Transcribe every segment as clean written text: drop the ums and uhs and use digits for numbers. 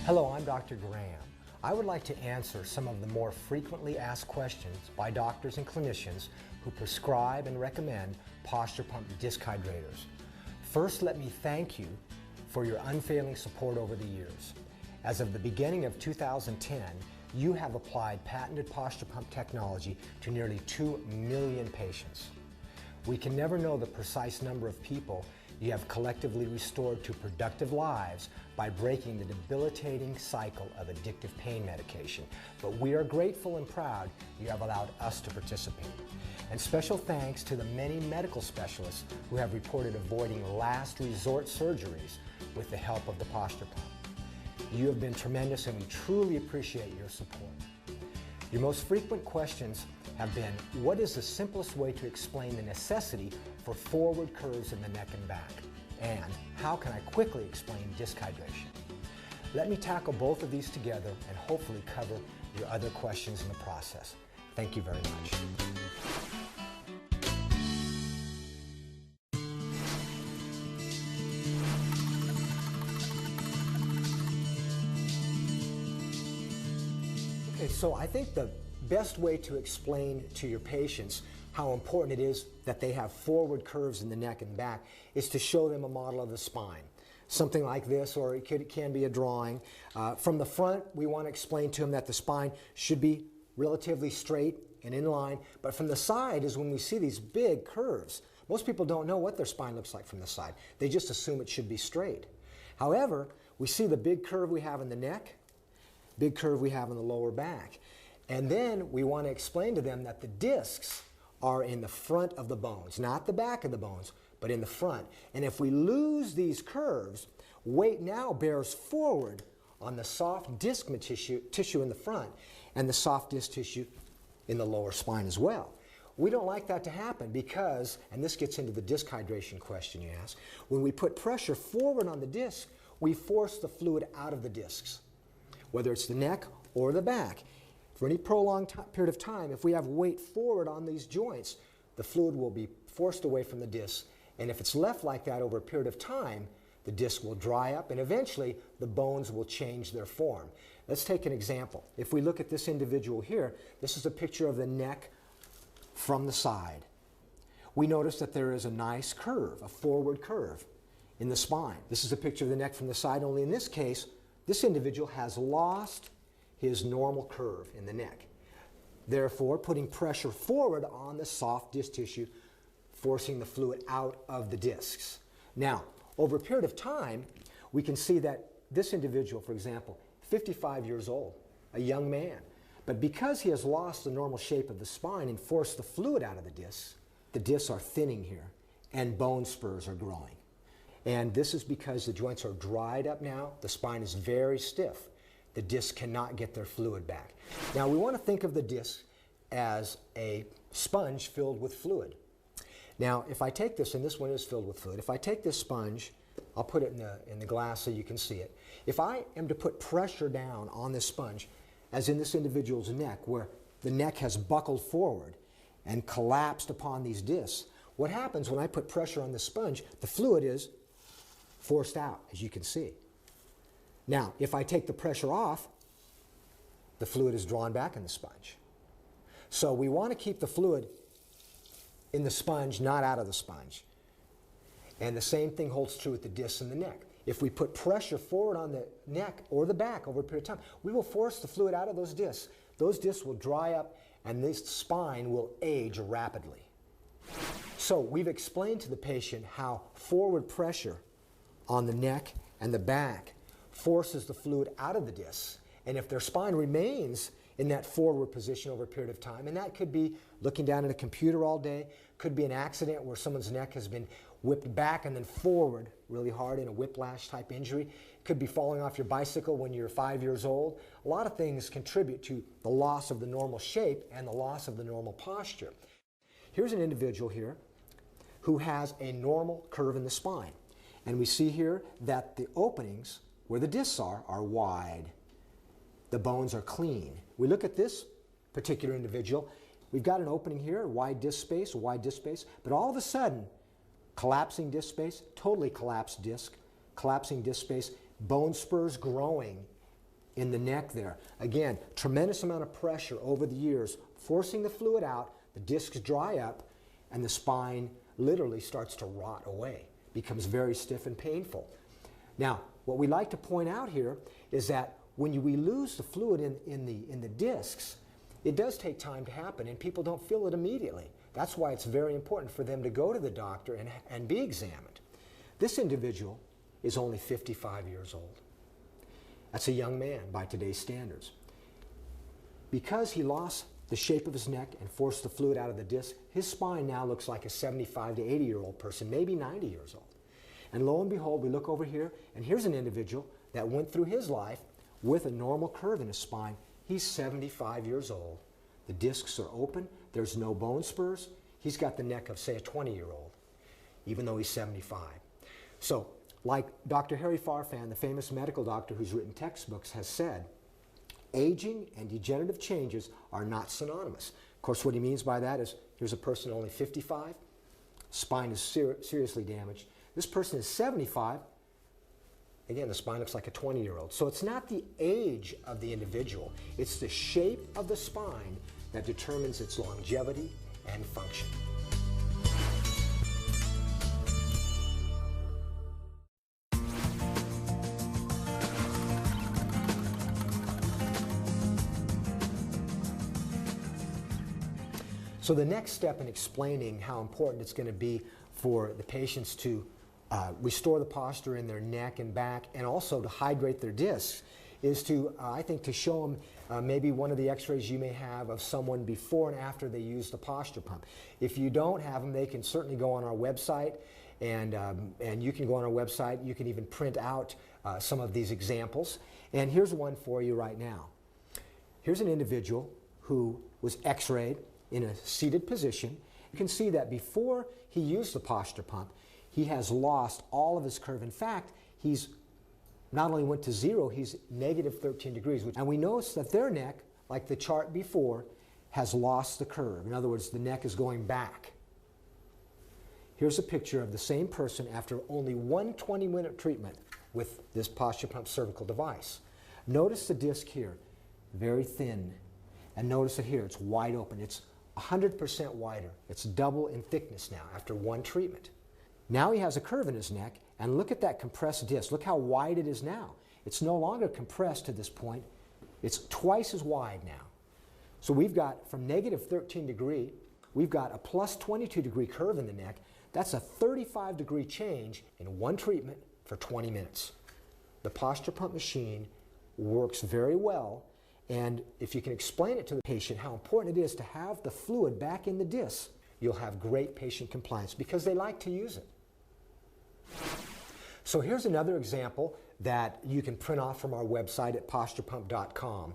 Hello, I'm Dr. Graham. I would like to answer some of the more frequently asked questions by doctors and clinicians who prescribe and recommend Posture Pump Disc Hydrators. First, let me thank you for your unfailing support over the years. As of the beginning of 2010, you have applied patented Posture Pump technology to nearly 2 million patients. We can never know the precise number of people you have collectively restored to productive lives by breaking the debilitating cycle of addictive pain medication. But we are grateful and proud you have allowed us to participate. And special thanks to the many medical specialists who have reported avoiding last resort surgeries with the help of the Posture Pump. You have been tremendous and we truly appreciate your support. Your most frequent questions have been, what is the simplest way to explain the necessity for forward curves in the neck and back? And how can I quickly explain disc hydration? Let me tackle both of these together and hopefully cover your other questions in the process. Thank you very much. Okay, so I think the best way to explain to your patients how important it is that they have forward curves in the neck and back is to show them a model of the spine. Something like this, or it can be a drawing. From the front, we want to explain to them that the spine should be relatively straight and in line, but from the side is when we see these big curves. Most people don't know what their spine looks like from the side. They just assume it should be straight. However, we see the big curve we have in the neck, big curve we have in the lower back. And then we want to explain to them that the discs are in the front of the bones, not the back of the bones, but in the front. And if we lose these curves, weight now bears forward on the soft disc tissue in the front and the soft disc tissue in the lower spine as well. We don't like that to happen because, and this gets into the disc hydration question you asked, when we put pressure forward on the disc, we force the fluid out of the discs, whether it's the neck or the back. For any prolonged period of time, if we have weight forward on these joints, the fluid will be forced away from the disc, and if it's left like that over a period of time, the disc will dry up and eventually the bones will change their form. Let's take an example. If we look at this individual here, this is a picture of the neck from the side. We notice that there is a nice curve, a forward curve in the spine. This is a picture of the neck from the side, only in this case, this individual has lost his normal curve in the neck. Therefore, putting pressure forward on the soft disc tissue, forcing the fluid out of the discs. Now, over a period of time, we can see that this individual, for example, 55 years old, a young man, but because he has lost the normal shape of the spine and forced the fluid out of the discs are thinning here and bone spurs are growing. And this is because the joints are dried up now, the spine is very stiff. The discs cannot get their fluid back. Now we want to think of the disc as a sponge filled with fluid. Now if I take this, and this one is filled with fluid, if I take this sponge, I'll put it in the glass so you can see it. If I am to put pressure down on this sponge, as in this individual's neck, where the neck has buckled forward and collapsed upon these discs, what happens when I put pressure on the sponge, the fluid is forced out, as you can see. Now, if I take the pressure off, the fluid is drawn back in the sponge. So we want to keep the fluid in the sponge, not out of the sponge. And the same thing holds true with the discs in the neck. If we put pressure forward on the neck or the back over a period of time, we will force the fluid out of those discs. Those discs will dry up and this spine will age rapidly. So we've explained to the patient how forward pressure on the neck and the back forces the fluid out of the discs. And if their spine remains in that forward position over a period of time, and that could be looking down at a computer all day, could be an accident where someone's neck has been whipped back and then forward really hard in a whiplash type injury, could be falling off your bicycle when you're 5 years old. A lot of things contribute to the loss of the normal shape and the loss of the normal posture. Here's an individual here who has a normal curve in the spine. And we see here that the openings where the discs are wide. The bones are clean. We look at this particular individual. We've got an opening here, a wide disc space, but all of a sudden, collapsing disc space, totally collapsed disc, collapsing disc space, bone spurs growing in the neck there. Again, tremendous amount of pressure over the years, forcing the fluid out, the discs dry up, and the spine literally starts to rot away, becomes very stiff and painful. Now, what we like to point out here is that when we lose the fluid in the discs, it does take time to happen, and people don't feel it immediately. That's why it's very important for them to go to the doctor and be examined. This individual is only 55 years old. That's a young man by today's standards. Because he lost the shape of his neck and forced the fluid out of the disc, his spine now looks like a 75 to 80-year-old person, maybe 90 years old. And lo and behold, we look over here, and here's an individual that went through his life with a normal curve in his spine. He's 75 years old. The discs are open. There's no bone spurs. He's got the neck of, say, a 20-year-old, even though he's 75. So, like Dr. Harry Farfan, the famous medical doctor who's written textbooks, has said, aging and degenerative changes are not synonymous. Of course, what he means by that is, here's a person only 55, spine is seriously damaged. This person is 75, again, the spine looks like a 20-year-old. So it's not the age of the individual, it's the shape of the spine that determines its longevity and function. So the next step in explaining how important it's going to be for the patients to restore the posture in their neck and back, and also to hydrate their discs, is to, I think, to show them maybe one of the x-rays you may have of someone before and after they use the posture pump. If you don't have them, they can certainly go on our website, and you can go on our website. You can even print out some of these examples. And here's one for you right now. Here's an individual who was x-rayed in a seated position. You can see that before he used the posture pump, he has lost all of his curve. In fact, he's not only went to zero, he's negative 13 degrees. And we notice that their neck, like the chart before, has lost the curve. In other words, the neck is going back. Here's a picture of the same person after only one 20-minute treatment with this posture pump cervical device. Notice the disc here, very thin. And notice it here, it's wide open. It's 100% wider. It's double in thickness now after one treatment. Now he has a curve in his neck, and look at that compressed disc. Look how wide it is now. It's no longer compressed to this point. It's twice as wide now. So we've got, from negative 13 degree, we've got a plus 22 degree curve in the neck. That's a 35 degree change in one treatment for 20 minutes. The posture pump machine works very well. And if you can explain it to the patient how important it is to have the fluid back in the disc, you'll have great patient compliance because they like to use it. So here's another example that you can print off from our website at posturepump.com.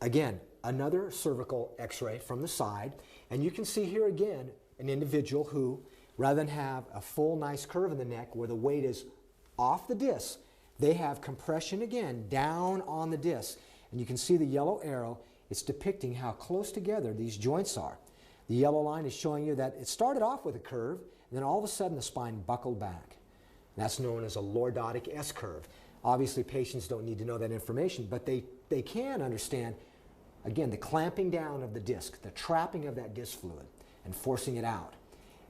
Again, another cervical x-ray from the side, and you can see here again an individual who, rather than have a full nice curve in the neck where the weight is off the disc, they have compression again down on the disc. And you can see the yellow arrow. It's depicting how close together these joints are. The yellow line is showing you that it started off with a curve, and then all of a sudden the spine buckled back. That's known as a lordotic S-curve. Obviously, patients don't need to know that information, but they can understand, again, the clamping down of the disc, the trapping of that disc fluid, and forcing it out.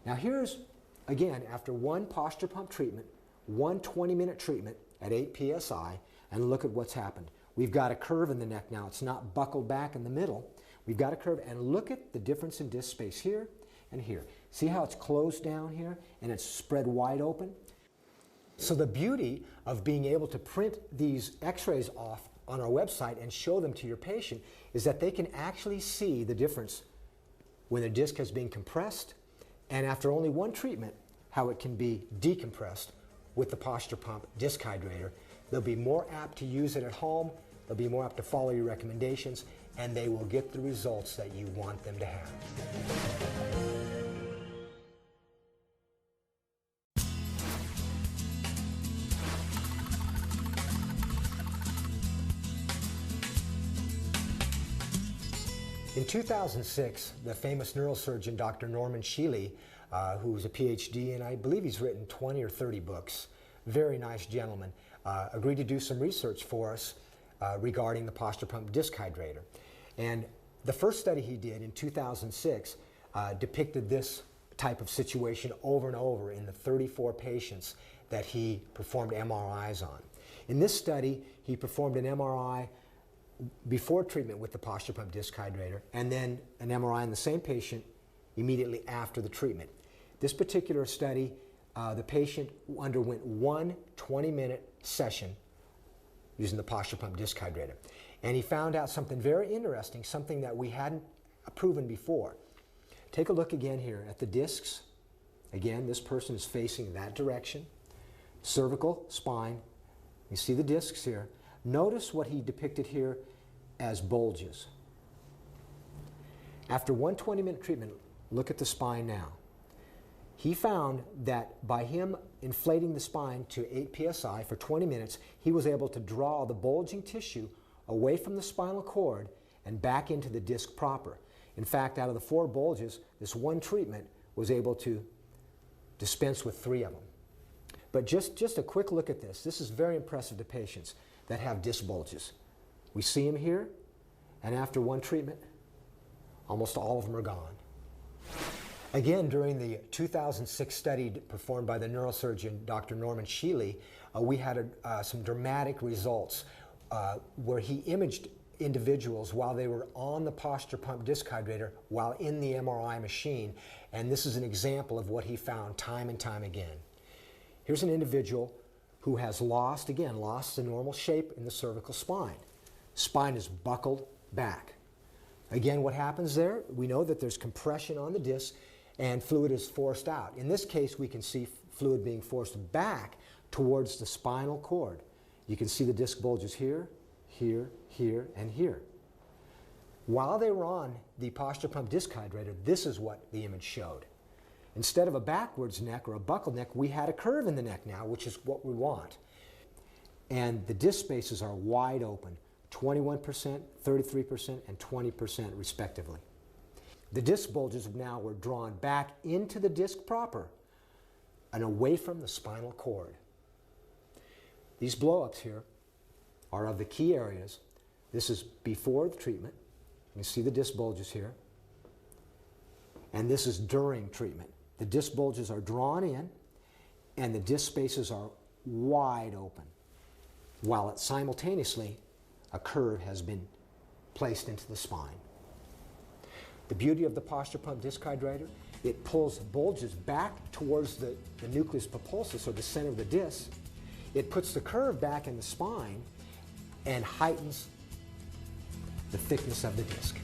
Now here's, again, after one posture pump treatment, one 20-minute treatment at 8 psi, and look at what's happened. We've got a curve in the neck now. It's not buckled back in the middle. We've got a curve, and look at the difference in disc space here and here. See how it's closed down here and it's spread wide open? So the beauty of being able to print these x-rays off on our website and show them to your patient is that they can actually see the difference when the disc has been compressed, and after only one treatment, how it can be decompressed with the Posture Pump Disc Hydrator. They'll be more apt to use it at home. They'll be more apt to follow your recommendations, and they will get the results that you want them to have. In 2006, the famous neurosurgeon Dr. Norman Shealy, who's a PhD, and I believe he's written 20 or 30 books, very nice gentleman, agreed to do some research for us regarding the Posture Pump Disc Hydrator. And the first study he did in 2006 depicted this type of situation over and over in the 34 patients that he performed MRIs on. In this study, he performed an MRI before treatment with the Posture Pump Disc Hydrator, and then an MRI in the same patient immediately after the treatment. This particular study, the patient underwent one 20-minute session using the Posture Pump Disc Hydrator. And he found out something very interesting, something that we hadn't proven before. Take a look again here at the discs. Again, this person is facing that direction. Cervical, spine. You see the discs here. Notice what he depicted here as bulges. After one 20-minute treatment, look at the spine now. He found that by him inflating the spine to 8 psi for 20 minutes, he was able to draw the bulging tissue away from the spinal cord and back into the disc proper. In fact, out of the 4 bulges, this one treatment was able to dispense with 3 of them. But just a quick look at this. This is very impressive to patients that have disc bulges. We see them here, and after one treatment, almost all of them are gone. Again, during the 2006 study performed by the neurosurgeon Dr. Norman Shealy, we had some dramatic results where he imaged individuals while they were on the Posture Pump Disc Hydrator while in the MRI machine, and this is an example of what he found time and time again. Here's an individual who has lost the normal shape in the cervical spine. Spine is buckled back. Again, what happens there? We know that there's compression on the disc and fluid is forced out. In this case, we can see fluid being forced back towards the spinal cord. You can see the disc bulges here, here, here, and here. While they were on the Posture Pump Disc Hydrator, this is what the image showed. Instead of a backwards neck or a buckled neck, we had a curve in the neck now, which is what we want. And the disc spaces are wide open, 21%, 33%, and 20% respectively. The disc bulges now were drawn back into the disc proper and away from the spinal cord. These blow-ups here are of the key areas. This is before the treatment. You see the disc bulges here. And this is during treatment. The disc bulges are drawn in and the disc spaces are wide open, while simultaneously a curve has been placed into the spine. The beauty of the Posture Pump Disc Hydrator, it pulls bulges back towards the nucleus pulposus, or the center of the disc. It puts the curve back in the spine and heightens the thickness of the disc.